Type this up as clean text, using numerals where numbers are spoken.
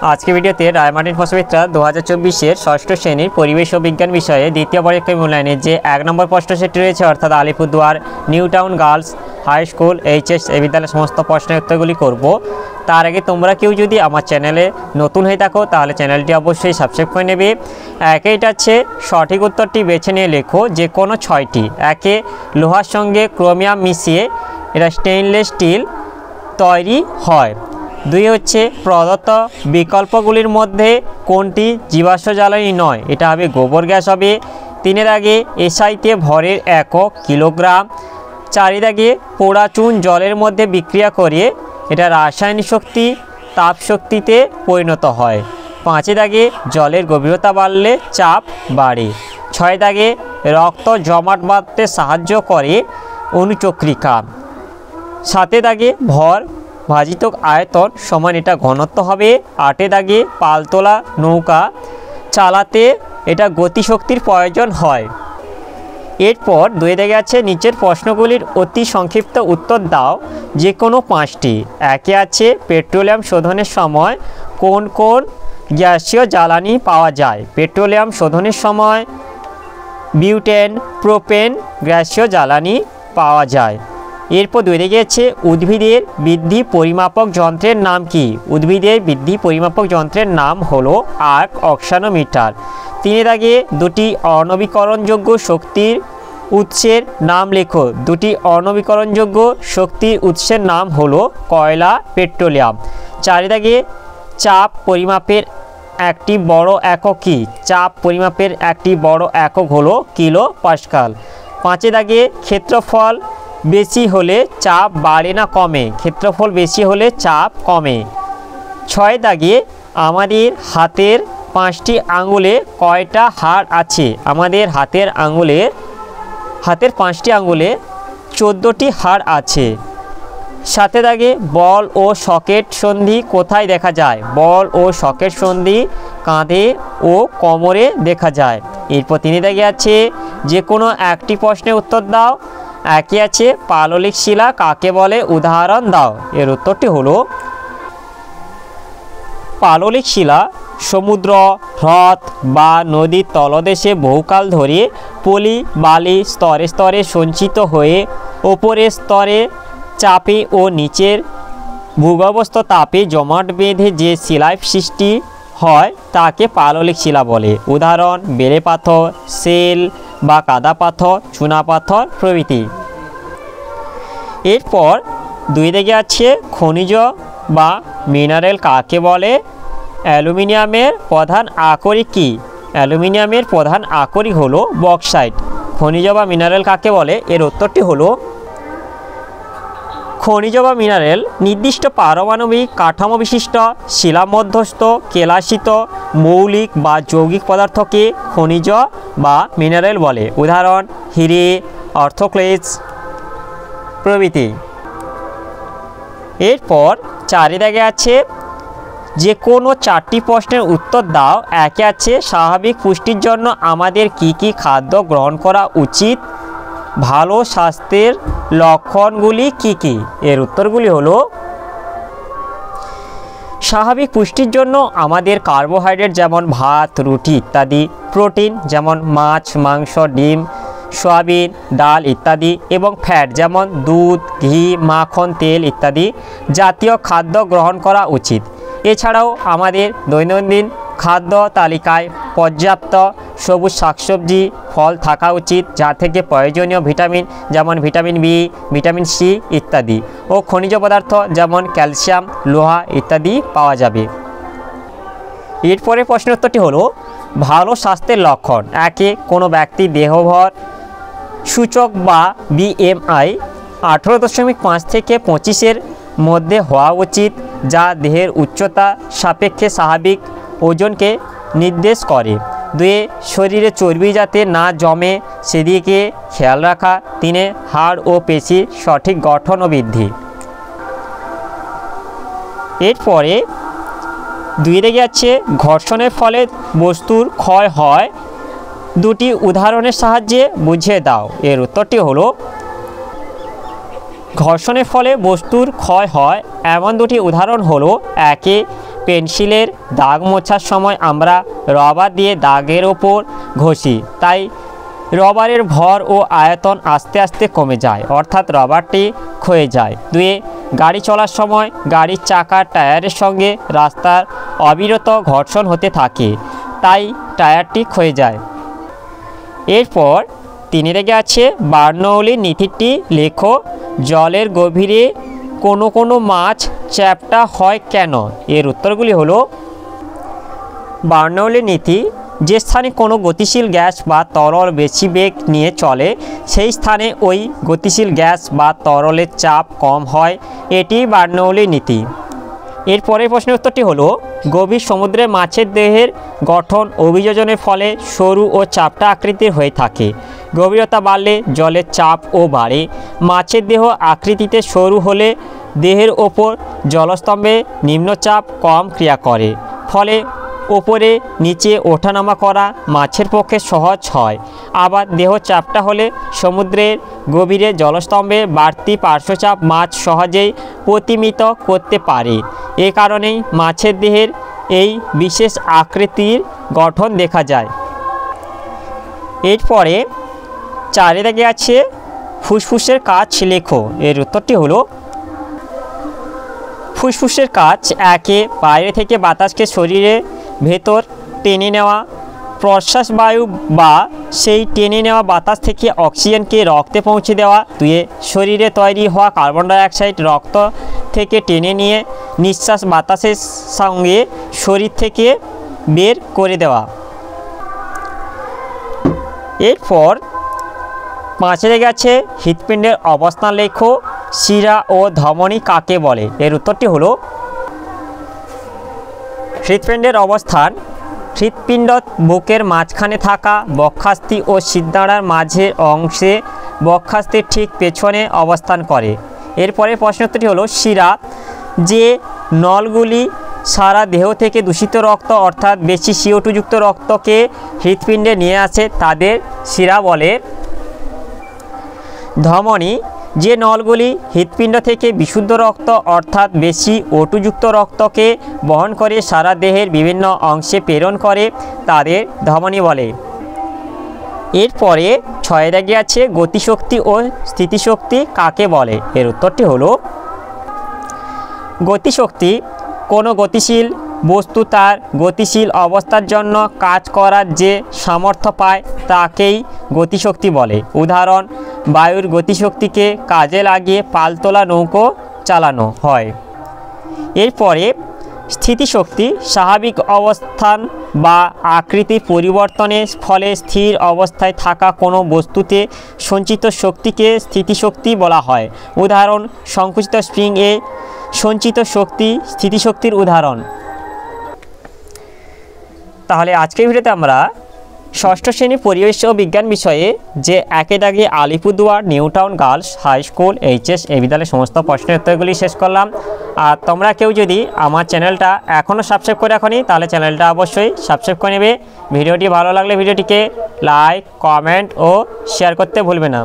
আজকে ভিডিওতে রায়মার্টিন ফসফেটরা 2024-এর ষষ্ঠ শ্রেণীর পরিবেশ ও বিজ্ঞান বিষয়ে দ্বিতীয় পরীক্ষায় মূল্যায়নের যে 1 নম্বর প্রশ্ন সেটি রয়েছে, অর্থাৎ Alipurduar new town girls high school HS এই বিদ্যালয়ের সমস্ত প্রশ্নের উত্তরগুলি করব। তার আগে তোমরা কেউ যদি আমার চ্যানেলে নতুন হয়ে থাকো তাহলে চ্যানেলটি অবশ্যই সাবস্ক্রাইব করে নেবে। এটা হচ্ছে সঠিক উত্তরটি বেছে নিয়ে লেখো যে কোনো 6টি। একে লোহার সঙ্গে ক্রোমিয়াম মিশিয়ে এটা স্টেইনলেস স্টিল তৈরি হয়। 2 হচ্ছে প্রদত্ত বিকল্পগুলির মধ্যে কোনটি জীবাশ্ম জ্বালানি নয়, এটা হবে গোবর গ্যাস হবে। 3 আগে এসআইতে ভরের একক কিলোগ্রাম। 4 আগে পোড়া চুন জলের মধ্যে বিক্রিয়া করে এটা রাসায়নিক শক্তি তাপ শক্তিতে পরিণত হয়। 5 দাগে জলের গভীরতা বাড়লে চাপ বাড়ে। 6 দাগে রক্ত জমাট বাঁধতে সাহায্য করে অনুচক্রিকা। 7 দাগে ভর ভাজিত আয়তন সমান এটা ঘনত্ব হবে। 8 দাগে পালতোলা নৌকা চালাতে এটা গতিশক্তির প্রয়োজন হয়। এরপর 2 দাগে আছে নিচের প্রশ্নগুলির অতি সংক্ষিপ্ত উত্তর দাও যে কোনো 5টি। একে আছে পেট্রোলিয়াম শোধনের সময় কোন কোন গ্যাসীয় জ্বালানি পাওয়া যায়। পেট্রোলিয়াম শোধনের সময় বিউটেন প্রোপেন গ্যাসীয় জ্বালানি পাওয়া যায়। এরপর 2 দাগে আছে উদ্ভিদের বৃদ্ধি পরিমাপক যন্ত্রের নাম কি। উদ্ভিদের বৃদ্ধি পরিমাপক যন্ত্রের নাম হলো আর্ক অক্সানোমিটার। 3 দাগে 2টি অনবীকরণযোগ্য শক্তির উৎসের নাম লেখো। 2টি অনবীকরণযোগ্য শক্তির উৎসের নাম হলো কয়লা পেট্রোলিয়াম। 4 দাগে চাপ পরিমাপের একটি বড় একক কি। চাপ পরিমাপের একটি বড় একক হলো কিলো পাস্কাল। 5 দাগে ক্ষেত্রফল বেশি হলে চাপ বাড়ে না কমে। ক্ষেত্রফল বেশি হলে চাপ কমে। 6 দাগে আমাদের হাতের 5টি আঙুলে কয়টা হাড় আছে। আমাদের হাতের 5টি আঙুলে 14টি হাড় আছে। 7 দাগে বল ও সকেট সন্ধি কোথায় দেখা যায়। বল ও সকেট সন্ধি কাঁধে ও কোমরে দেখা যায়। এরপর 3 দাগে আছে যে কোনো একটি প্রশ্নের উত্তর দাও। একে আছে পাললিক শিলা কাকে বলে উদাহরণ দাও। এর উত্তরটি হলো পাললিক শিলা সমুদ্র হ্রদ বা নদীর তলদেশে বহুকাল ধরে পলি বালি স্তরে স্তরে সঞ্চিত হয়ে ওপরের স্তরে চাপে ও নিচের ভূগর্ভস্থ তাপে জমাট বেঁধে যে শিলায় সৃষ্টি হয় তাকে পাললিক শিলা বলে। উদাহরণ বেলে পাথর সেল বা কাদা পাথর চুনা পাথর প্রভৃতি। এরপর 2 দাগে আছে খনিজ বা মিনারেল কাকে বলে। অ্যালুমিনিয়ামের প্রধান আকরিক কি। অ্যালুমিনিয়ামের প্রধান আকরিক হলো বক্সাইট। খনিজ বা মিনারেল কাকে বলে। এর উত্তরটি হলো খনিজ বা মিনারেল নির্দিষ্ট পারমাণবিক কাঠামো বিশিষ্ট শিলামধ্যস্থ কেলাসিত মৌলিক বা যৌগিক পদার্থকে খনিজ বা মিনারেল বলে। উদাহরণ হিরে অর্থোক্লেজ প্রভৃতি। এরপর 4 দাগে আছে যে কোনো 4টি প্রশ্নের উত্তর দাও। একে আছে স্বাভাবিক পুষ্টির জন্য আমাদের কি কি খাদ্য গ্রহণ করা উচিত। ভালো স্বাস্থ্যের লক্ষণগুলি কি কি। এর উত্তরগুলি হলো স্বাভাবিক পুষ্টির জন্য আমাদের কার্বোহাইড্রেট যেমন ভাত রুটি ইত্যাদি, প্রোটিন যেমন মাছ মাংস ডিম সয়াবিন ডাল ইত্যাদি এবং ফ্যাট যেমন দুধ ঘি মাখন তেল ইত্যাদি জাতীয় খাদ্য গ্রহণ করা উচিত। এছাড়াও আমাদের দৈনন্দিন খাদ্য তালিকায় পর্যাপ্ত সবুজ শাকসবজি ফল থাকা উচিত, যা থেকে প্রয়োজনীয় ভিটামিন যেমন ভিটামিন বি ভিটামিন সি ইত্যাদি ও খনিজ পদার্থ যেমন ক্যালসিয়াম লোহা ইত্যাদি পাওয়া যাবে। এরপরে প্রশ্নের উত্তরটি হলো ভালো স্বাস্থ্যের লক্ষণ। একে কোনো ব্যক্তির দেহভর সূচক বা বিএমআই 18.5 থেকে 25-এর মধ্যে হওয়া উচিত, যা দেহের উচ্চতা সাপেক্ষে স্বাভাবিক ওজনকে নির্দেশ করে। 2 শরীরে চর্বি যাতে না জমে সেদিকে খেয়াল রাখা। 3 হাড় ও পেশির সঠিক গঠন ও বৃদ্ধি। এরপরে 2 দাগে আছে ঘর্ষণের ফলে বস্তুর ক্ষয় হয়। 2টি উদাহরণের সাহায্যে বুঝিয়ে দাও। এর উত্তরটি হলো ঘর্ষণের ফলে বস্তুর ক্ষয় হয় এমন 2টি উদাহরণ হলো। একে পেন্সিলের দাগ মোছার সময় আমরা রবার দিয়ে দাগের ওপর ঘষি, তাই রবারের ভর ও আয়তন আস্তে আস্তে কমে যায়, অর্থাৎ রবারটি ক্ষয়ে যায়। 2 গাড়ি চলার সময় গাড়ির চাকার টায়ারের সঙ্গে রাস্তার অবিরত ঘর্ষণ হতে থাকে, তাই টায়ারটি ক্ষয়ে যায়। এরপর 3 রেগে আছে বার্নৌলির নীতিটি লেখো। জলের গভীরে কোনো কোনো মাছ চ্যাপ্টা হয় কেন? এর উত্তরগুলি হলো বার্নৌলির নীতি, যে স্থানে কোনো গতিশীল গ্যাস বা তরল বেশি বেগ নিয়ে চলে সেই স্থানে ওই গতিশীল গ্যাস বা তরলের চাপ কম হয়, এটি বার্নৌলির নীতি। এর পরের প্রশ্নের উত্তরটি হলো গভীর সমুদ্রে মাছের দেহের গঠন অভিযোজনের ফলে সরু ও চাপটা আকৃতির হয়ে থাকে। গভীরতা বাড়লে জলের চাপও বাড়ে। মাছের দেহ আকৃতিতে সরু হলে দেহের ওপর জলস্তম্ভে নিম্নচাপ কম ক্রিয়া করে, ফলে ওপরে নিচে ওঠানামা করা মাছের পক্ষে সহজ হয়। আবার দেহ চাপটা হলে সমুদ্রের গভীরে জলস্তম্ভে বাড়তি পার্শ্বচাপ মাছ সহজেই প্রতিমিত করতে পারে। এ কারণেই মাছের দেহের এই বিশেষ আকৃতির গঠন দেখা যায়। এরপরে 4 দাগে আছে ফুসফুসের কাজ লেখো। এর উত্তরটি হলো ফুসফুসের কাজ 1 বাইরে থেকে বাতাসকে শরীরে ভেতর টেনে নেওয়া, প্রশ্বাস বায়ু বা সেই টেনে নেওয়া বাতাস থেকে অক্সিজেনকে রক্তে পৌঁছে দেওয়া। 2 শরীরে তৈরি হওয়া কার্বন ডাইঅক্সাইড রক্ত থেকে টেনে নিয়ে নিঃশ্বাস বাতাসের সঙ্গে শরীর থেকে বের করে দেওয়া। এরপর 5 রেগে আছে হৃৎপিণ্ডের অবস্থান লেখো। শিরা ও ধমনী কাকে বলে? এর উত্তরটি হলো হৃৎপিণ্ডের অবস্থান, হৃৎপিণ্ড বুকের মাঝখানে থাকা বক্ষাস্থি ও শিরদাঁড়ার মাঝের অংশে বক্ষাস্থির ঠিক পেছনে অবস্থান করে। এরপরে প্রশ্নোত্তরটি হলো শিরা, যে নলগুলি সারা দেহ থেকে দূষিত রক্ত অর্থাৎ বেশি CO2 যুক্ত রক্তকে হৃৎপিণ্ডে নিয়ে আসে তাদের শিরা বলে। ধমনী, যে নলগুলি হৃৎপিণ্ড থেকে বিশুদ্ধ রক্ত অর্থাৎ বেশি O2 যুক্ত রক্তকে বহন করে সারা দেহের বিভিন্ন অংশে প্রেরণ করে তাদের ধমনী বলে। এরপরে 6 দাগে আছে গতিশক্তি ও স্থিতিশক্তি কাকে বলে? এর উত্তরটি হলো গতিশক্তি, কোনো গতিশীল বস্তু তার গতিশীল অবস্থার জন্য কাজ করার যে সামর্থ্য পায় তাকেই গতিশক্তি বলে। উদাহরণ, বায়ুর গতিশক্তিকে কাজে লাগিয়ে পালতোলা নৌকো চালানো হয়। এরপরে স্থিতিশক্তি, স্বাভাবিক অবস্থান বা আকৃতির পরিবর্তনের ফলে স্থির অবস্থায় থাকা কোনো বস্তুতে সঞ্চিত শক্তিকে স্থিতিশক্তি বলা হয়। উদাহরণ, সংকুচিত স্প্রিং-এ সঞ্চিত শক্তি স্থিতিশক্তির উদাহরণ। তাহলে আজকের ভিডিওতে আমরা ষষ্ঠ শ্রেণীর পরিবেশ ও বিজ্ঞান বিষয়ে যে 1 দাগে Alipurduar new town girls high school HS এই বিদ্যালয়ের সমস্ত প্রশ্নের উত্তরগুলি শেষ করলাম। আর তোমরা কেউ যদি আমার চ্যানেলটা এখনও সাবস্ক্রাইব করে রাখোনি তাহলে চ্যানেলটা অবশ্যই সাবস্ক্রাইব করে নেবে। ভিডিওটি ভালো লাগলে ভিডিওটিকে লাইক, কমেন্ট ও শেয়ার করতে ভুলবে না।